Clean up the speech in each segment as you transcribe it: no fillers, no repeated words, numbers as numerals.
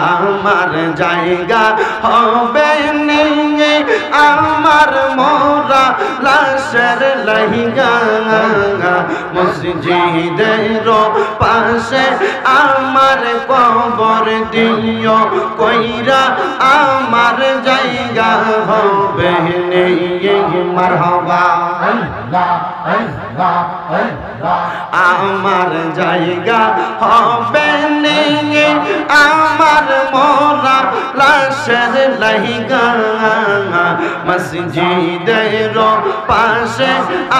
আমার জায়গা হবে নিয়ে আমার মোরা লাশের লাইগা মসজিদের পাশে আমার কবর দিও কইরা আমার জায়গা হবে নিয়ে মারহাবা আমার জায়গা হবে নিয়ে আমার মোরা লাশের লাইগা মসজিদের পাশে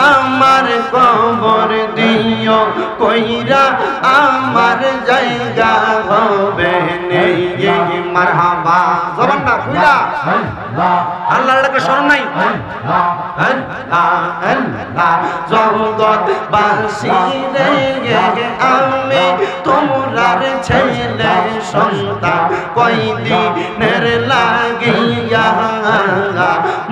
আমার কবর দিও কইরা আমার জায়গা হবে নিয়ে মারহাবা জবান না কইরা আল্লাহকে শরণ নাই জগৎ বাসী রে আমি তোমরার ছেলে সন্তান কয়দিনের লাগিয়া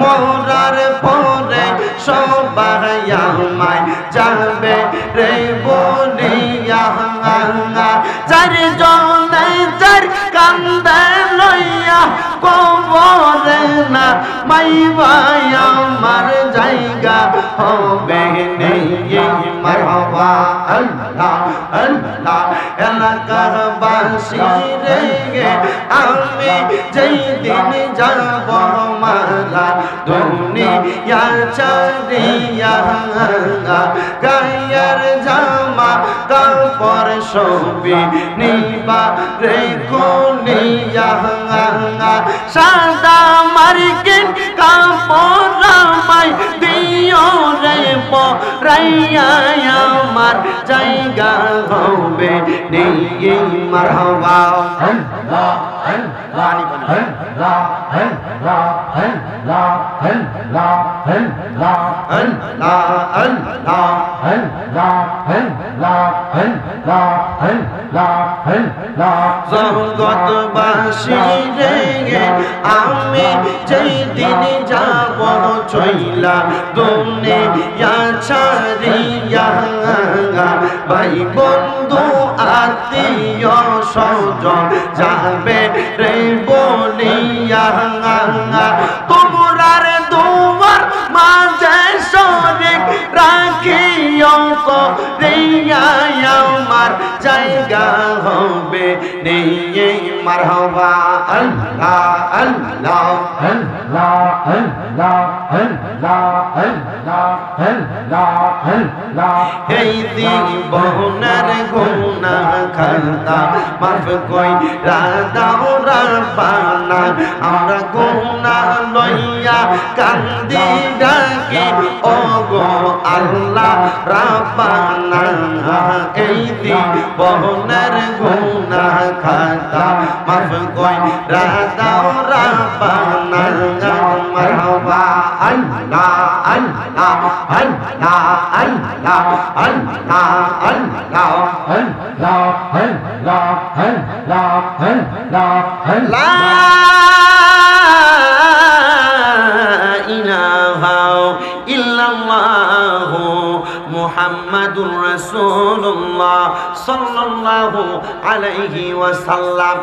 মোরার পরে সবাই আমায় যাবে রে বলিয়া যার জনে যার কান্দে লইয়া কবরে না মাইবাই আমার জায়গা হবে নেই মারহাবা আল্লাহ আল্লাহ এলাকার বাসী রে আমি যেই দিন যাব মারা দুনিয়া ছাড়িয়া গায়ের জামা কাপড় সবই নিবা রে কোলিয়া সাদা মার্কিন কাপড় আমায় দিও রে পরাইয়া আমার জায়গা হবে নিয়ে মারহাবা আল্লাহ আল্লাহ আল্লাহ আল্লাহ আল্লাহ আল্লাহ আল্লাহ আল্লাহ আল্লাহ আল্লাহ আল্লাহ আল্লাহ জগৎবাসী রে আমি যেই দিন যাব চইলা দুনিয়া ছাড়িয়া ভাই বন্ধু আত্মীয় স্বজন যাবে রে বলিয়া তোমরা রে দুয়ার মাঝে শরীক রাখিও করিয়া আমার জায়গা হবে নিয়ে মারহাবা আল্লাহ আল্লাহ আল্লাহ আল্লাহ আল্লাহ আল্লাহ আল্লাহ আল্লাহ এই জীবনের গুনাহ খাতা মাফ কইরা দাও রাব্বানা আমরা গুনাহ লইয়া কান্দি ডাকি ও গো আল্লাহ রাব্বানা এই জীবনের গুনাহ খাতা মাফ কইরা দাও রাব্বানা মারহাবা আল্লাহ আল্লাহ আল্লাহ আল্লাহ আল্লাহ আল্লাহ আল্লাহ আল্লাহ আল্লাহ আল্লাহ লা ইলাহা ইল্লাল্লাহু মুহাম্মাদুর রাসূলুল্লাহ সাল্লাল্লাহু আলাইহি ওয়াসাল্লাম।